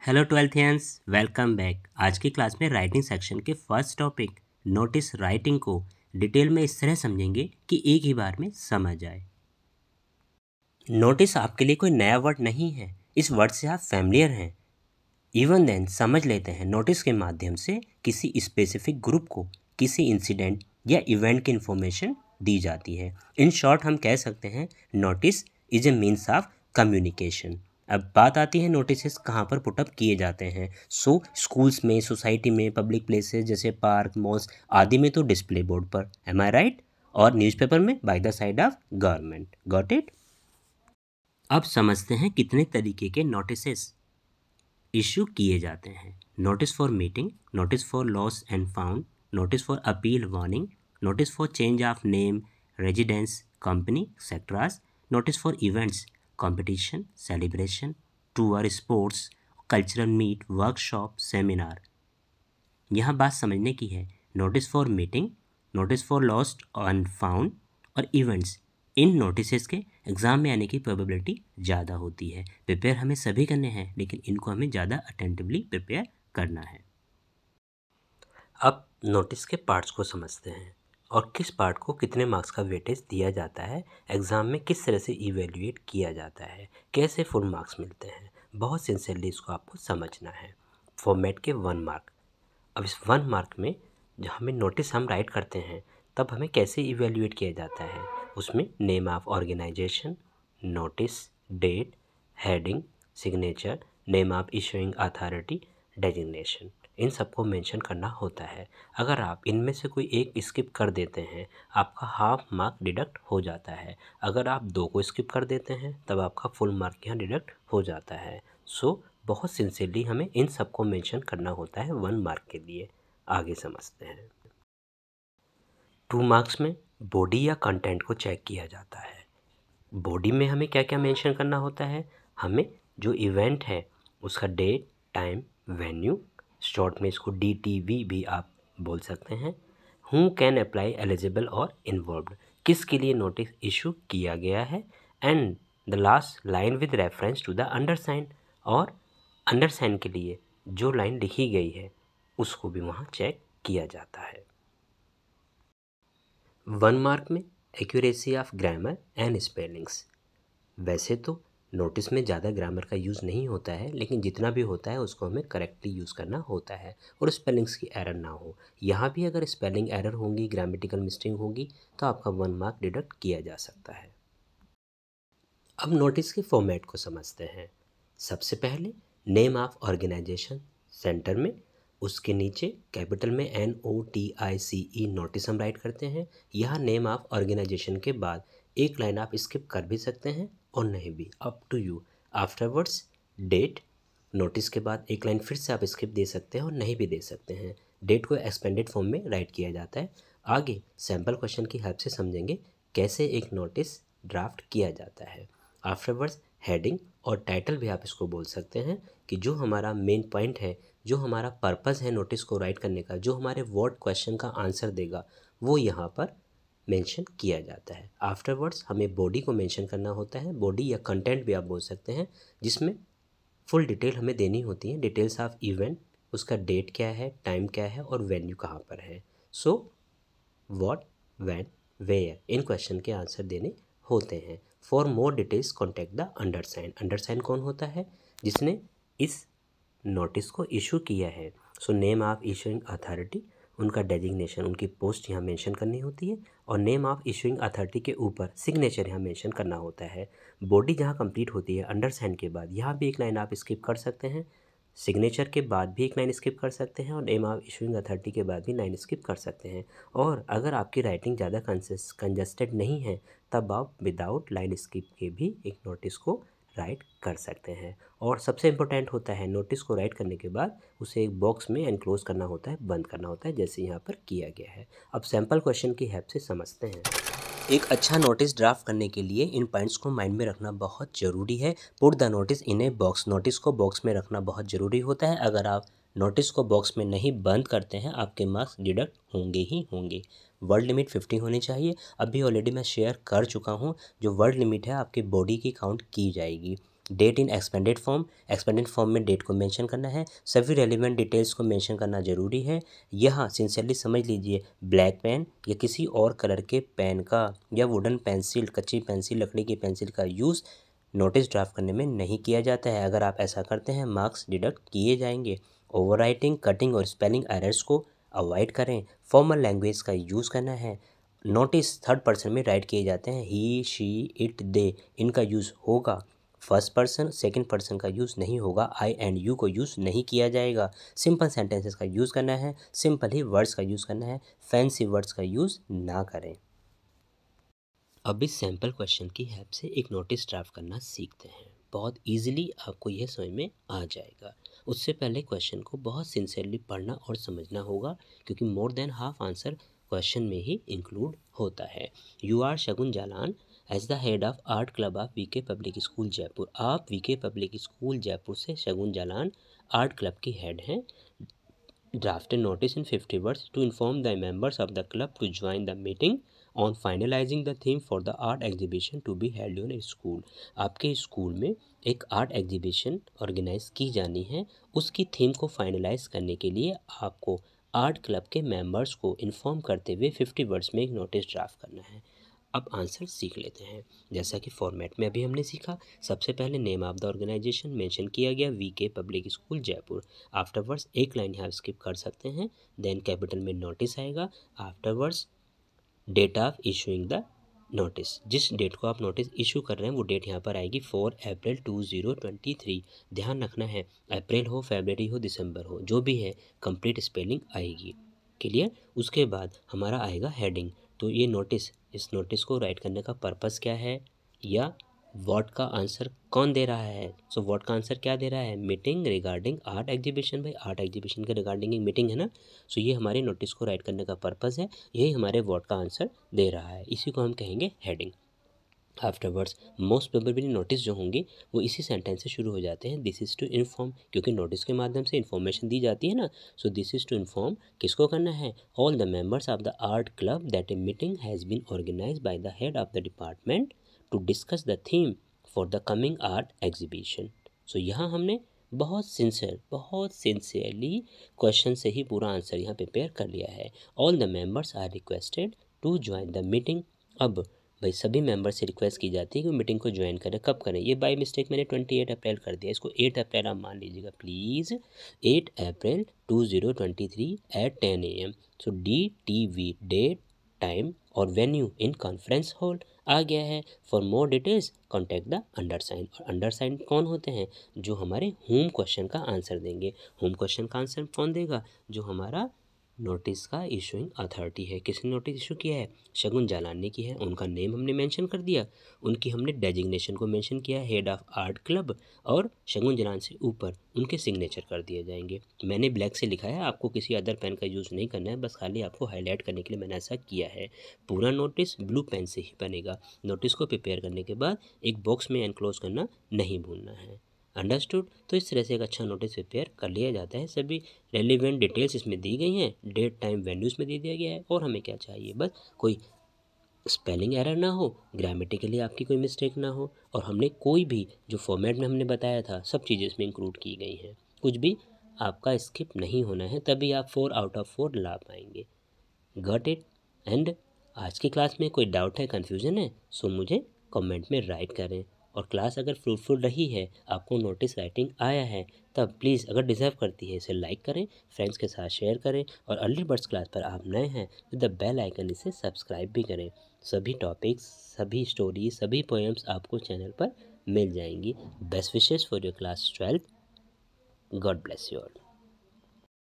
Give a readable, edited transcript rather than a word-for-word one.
Hello ट्वेल्थियंस, welcome back. आज की class में राइटिंग सेक्शन के फर्स्ट टॉपिक नोटिस राइटिंग को डिटेल में इस तरह समझेंगे कि एक ही बार में समझ आए। नोटिस आपके लिए कोई नया वर्ड नहीं है, इस वर्ड से आप फैमिलियर हैं। इवन देन समझ लेते हैं, नोटिस के माध्यम से किसी स्पेसिफिक ग्रुप को किसी इंसिडेंट या इवेंट की इंफॉर्मेशन दी जाती है। इन शॉर्ट हम कह सकते हैं notice is a means of communication. अब बात आती है नोटिस कहाँ पर पुटअप किए जाते हैं। स्कूल्स में, सोसाइटी में, पब्लिक प्लेसेस जैसे पार्क, मॉल्स आदि में तो डिस्प्ले बोर्ड पर, एम आई राइट, और न्यूज़पेपर में by the side of government. Got it. अब समझते हैं कितने तरीके के नोटिसेस इशू किए जाते हैं। Notice for meeting, notice for loss and found, notice for appeal warning, notice for change of name, residence, company, etcetera, notice for events, competition, celebration, tour, sports, cultural meet, workshop, seminar. यहाँ बात समझने की है। Notice for meeting, notice for lost and found और events, इन notices के exam में आने की प्रोबेबिलिटी ज़्यादा होती है। प्रिपेयर हमें सभी करने हैं, लेकिन इनको हमें ज़्यादा अटेंटिवली प्रिपेयर करना है। अब नोटिस के पार्ट्स को समझते हैं और किस पार्ट को कितने मार्क्स का वेटेज दिया जाता है, एग्ज़ाम में किस तरह से इवेल्युएट किया जाता है, कैसे फुल मार्क्स मिलते हैं। बहुत सिंसियरली इसको आपको समझना है। फॉर्मेट के 1 मार्क। अब इस 1 मार्क में जब हमें नोटिस हम राइट करते हैं तब हमें कैसे इवेल्युएट किया जाता है। उसमें name of organisation, notice, date, heading, signature, name of issuing authority, designation, इन सबको मेंशन करना होता है। अगर आप इनमें से कोई एक स्किप कर देते हैं आपका हाफ मार्क डिडक्ट हो जाता है। अगर आप 2 को स्किप कर देते हैं तब आपका फुल मार्क यहाँ डिडक्ट हो जाता है। बहुत सिंसियरली हमें इन सबको मेंशन करना होता है 1 मार्क के लिए। आगे समझते हैं। 2 मार्क्स में बॉडी या कंटेंट को चेक किया जाता है। बॉडी में हमें क्या क्या मेंशन करना होता है। हमें जो इवेंट है उसका डेट, टाइम, वेन्यू, शॉर्ट में इसको DTV भी आप बोल सकते हैं। हु कैन अप्लाई, एलिजिबल और इन्वॉल्व्ड, किसके लिए नोटिस इशू किया गया है। And the last line with reference to the undersign, और अंडरसाइन के लिए जो लाइन लिखी गई है उसको भी वहाँ चेक किया जाता है। 1 मार्क में accuracy of grammar and spellings. वैसे तो नोटिस में ज़्यादा ग्रामर का यूज़ नहीं होता है, लेकिन जितना भी होता है उसको हमें करेक्टली यूज़ करना होता है और स्पेलिंग्स की एरर ना हो। यहाँ भी अगर स्पेलिंग एरर होंगी, ग्रामेटिकल मिस्टेक होगी तो आपका 1 मार्क डिडक्ट किया जा सकता है। अब नोटिस के फॉर्मेट को समझते हैं। सबसे पहले नेम ऑफ ऑर्गेनाइजेशन सेंटर में, उसके नीचे कैपिटल में NOTICE नोटिस हम राइट करते हैं। यहाँ नेम ऑफ ऑर्गेनाइजेशन के बाद एक लाइन आप स्किप कर भी सकते हैं और नहीं भी, up to you. Afterwards date, notice के बाद एक लाइन फिर से आप स्किप दे सकते हैं और नहीं भी दे सकते हैं। डेट को एक्सपेंडेड फॉर्म में राइट किया जाता है। आगे सैम्पल क्वेश्चन की हेल्प से समझेंगे कैसे एक नोटिस ड्राफ्ट किया जाता है। आफ्टरवर्ड्स हेडिंग और टाइटल भी आप इसको बोल सकते हैं कि जो हमारा मेन पॉइंट है, जो हमारा पर्पस है नोटिस को राइट करने का, जो हमारे वर्ड क्वेश्चन का आंसर देगा, वो यहाँ पर मेंशन किया जाता है। आफ्टरवर्ड्स हमें बॉडी को मेंशन करना होता है। बॉडी या कंटेंट भी आप बोल सकते हैं, जिसमें फुल डिटेल हमें देनी होती है। डिटेल्स ऑफ इवेंट, उसका डेट क्या है, टाइम क्या है और वेन्यू कहाँ पर है। व्हाट, व्हेन, वेयर, इन क्वेश्चन के आंसर देने होते हैं। For more details contact the undersign. Undersign कौन होता है? जिसने इस नोटिस को इशू किया है। नेम ऑफ इशूइंग अथॉरिटी, उनका डेजिग्नेशन, उनकी पोस्ट यहाँ मेंशन करनी होती है और नेम ऑफ इशूइंग अथॉरिटी के ऊपर सिग्नेचर यहाँ मेंशन करना होता है। बॉडी जहाँ कंप्लीट होती है अंडरसाइन के बाद, यहाँ भी एक लाइन आप स्किप कर सकते हैं। सिग्नेचर के बाद भी एक लाइन स्किप कर सकते हैं और नेम ऑफ इशूइंग अथॉरिटी के बाद भी लाइन स्किप कर सकते हैं। और अगर आपकी राइटिंग ज़्यादा कंजस्टेड नहीं है तब आप विदाउट लाइन स्किप के भी एक नोटिस को राइट कर सकते हैं। और सबसे इम्पोर्टेंट होता है नोटिस को राइट करने के बाद उसे एक बॉक्स में एनक्लोज करना होता है, बंद करना होता है, जैसे यहाँ पर किया गया है। अब सैम्पल क्वेश्चन की हेल्प से समझते हैं। एक अच्छा नोटिस ड्राफ्ट करने के लिए इन पॉइंट्स को माइंड में रखना बहुत ज़रूरी है। Put the notice in a box, notice को बॉक्स में रखना बहुत ज़रूरी होता है। अगर आप नोटिस को बॉक्स में नहीं बंद करते हैं आपके मार्क्स डिडक्ट होंगे ही होंगे। वर्ड लिमिट 50 होनी चाहिए। अभी ऑलरेडी मैं शेयर कर चुका हूँ, जो वर्ड लिमिट है आपकी बॉडी की काउंट की जाएगी। डेट इन एक्सपेंडेड फॉर्म में डेट को मेंशन करना है। सभी रेलिवेंट डिटेल्स को मेंशन करना ज़रूरी है। यहाँ सिंसियरली समझ लीजिए, ब्लैक पेन या किसी और कलर के पेन का या वुडन पेंसिल, कच्ची पेंसिल, लकड़ी की पेंसिल का यूज़ नोटिस ड्राफ्ट करने में नहीं किया जाता है। अगर आप ऐसा करते हैं मार्क्स डिडक्ट किए जाएंगे। ओवर राइटिंग, कटिंग और स्पेलिंग एरर्स को अवॉइड करें। फॉर्मल लैंग्वेज का यूज़ करना है। नोटिस थर्ड पर्सन में राइट किए जाते हैं, ही, शी, इट, दे, इनका यूज़ होगा। फर्स्ट पर्सन, सेकंड पर्सन का यूज़ नहीं होगा। आई एंड यू को यूज़ नहीं किया जाएगा। सिंपल सेंटेंसेस का यूज़ करना है। सिंपल ही वर्ड्स का यूज़ करना है। फैंसी वर्ड्स का यूज़ ना करें। अब इस सैम्पल क्वेश्चन की हेल्प से एक नोटिस ड्राफ्ट करना सीखते हैं। बहुत इजीली आपको यह समझ में आ जाएगा। उससे पहले क्वेश्चन को बहुत सिंसियरली पढ़ना और समझना होगा, क्योंकि more than half answer question में ही इंक्लूड होता है। You are Shagun Jalan as the head of art club of VK public school Jaipur. आप वीके पब्लिक स्कूल जयपुर से शगुन जालान आर्ट क्लब की हेड हैं। Draft a notice in 50 words to inform the members of the club to join the meeting on finalising the theme for the art exhibition to be held in A school. आपके school में एक art exhibition organise की जानी है। उसकी theme को finalise करने के लिए आपको आर्ट क्लब के मेंबर्स को इन्फॉर्म करते हुए 50 वर्ड्स में एक नोटिस ड्राफ्ट करना है। अब आंसर सीख लेते हैं। जैसा कि फॉर्मेट में अभी हमने सीखा, सबसे पहले name of the organisation mention किया गया, VK public school Jaipur. Afterwards एक लाइन यहाँ स्किप कर सकते हैं। देन कैपिटल में नोटिस आएगा। Afterwards date of issuing the notice, जिस डेट को आप नोटिस इशू कर रहे हैं वो डेट यहाँ पर आएगी 4 अप्रैल 2023। ध्यान रखना है, अप्रैल हो, फरवरी हो, दिसंबर हो, जो भी है कंप्लीट स्पेलिंग आएगी। क्लियर। उसके बाद हमारा आएगा हेडिंग। तो ये नोटिस, इस नोटिस को राइट करने का पर्पस क्या है, या व्हाट का आंसर कौन दे रहा है। सो व्हाट का आंसर क्या दे रहा है, मीटिंग रिगार्डिंग आर्ट एग्जीबिशन। भाई आर्ट एग्जीबिशन के रिगार्डिंग एक मीटिंग है ना। सो ये हमारे नोटिस को राइट करने का पर्पस है, यही हमारे व्हाट का आंसर दे रहा है। इसी को हम कहेंगे heading. Afterwards most probably notice जो होंगे वो इसी सेंटेंस से शुरू हो जाते हैं, दिस इज़ टू इन्फॉर्म, क्योंकि नोटिस के माध्यम से इन्फॉर्मेशन दी जाती है ना। So this is to inform किसको करना है, all the members of the art club that a meeting has been organise by the head of the department to discuss the theme for the coming art exhibition. So यहाँ हमने बहुत sincerely question से ही पूरा answer यहाँ prepare कर लिया है। All the members are requested to join the meeting. अब भाई सभी मेंबर से रिक्वेस्ट की जाती है कि मीटिंग को ज्वाइन करें। कब करें, ये बाय मिस्टेक मैंने 28 अप्रैल कर दिया, इसको 8 अप्रैल आप मान लीजिएगा please. 8 April 2023 at 10 AM। So DTV date, time और वेन्यू इन कॉन्फ्रेंस हॉल आ गया है। For more details contact the undersign. और अंडरसाइन कौन होते हैं, जो हमारे होम क्वेश्चन का आंसर देंगे। होम क्वेश्चन का आंसर कौन देगा, जो हमारा नोटिस का इशूइंग अथॉरिटी है। किसने नोटिस इशू किया है, शगुन जालान ने की है। उनका नेम हमने मेंशन कर दिया, उनकी हमने डेजिग्नेशन को मेंशन किया, हेड ऑफ आर्ट क्लब, और शगुन जालान से ऊपर उनके सिग्नेचर कर दिए जाएंगे। मैंने ब्लैक से लिखा है, आपको किसी अदर पेन का यूज़ नहीं करना है, बस खाली आपको हाईलाइट करने के लिए मैंने ऐसा किया है। पूरा नोटिस ब्लू पेन से ही बनेगा। नोटिस को प्रिपेयर करने के बाद एक बॉक्स में एनक्लोज करना नहीं भूलना है। अंडरस्टूड। तो इस तरह से एक अच्छा नोटिस प्रिपेयर कर लिया जाता है। सभी रेलिवेंट डिटेल्स इसमें दी गई हैं, डेट, टाइम, वेन्यूज़ में दे दिया गया है। और हमें क्या चाहिए, बस कोई स्पेलिंग एरर ना हो, ग्रामेटिकली आपकी कोई मिस्टेक ना हो, और हमने कोई भी जो फॉर्मेट में हमने बताया था सब चीज़ें इसमें इंक्लूड की गई हैं। कुछ भी आपका स्किप नहीं होना है, तभी आप 4 आउट ऑफ 4 ला पाएंगे। Got it. एंड आज की क्लास में कोई डाउट है, कन्फ्यूज़न है, सो मुझे कमेंट में राइट करें। और क्लास अगर फ्रूटफुल रही है, आपको नोटिस राइटिंग आया है, तब प्लीज़ अगर डिज़र्व करती है इसे लाइक करें, फ्रेंड्स के साथ शेयर करें, और अर्ली बर्ड्स क्लास पर आप नए हैं तो द बेल आइकन इसे सब्सक्राइब भी करें। सभी टॉपिक्स, सभी स्टोरी, सभी पोएम्स आपको चैनल पर मिल जाएंगी। Best wishes for your class 12। God bless you all.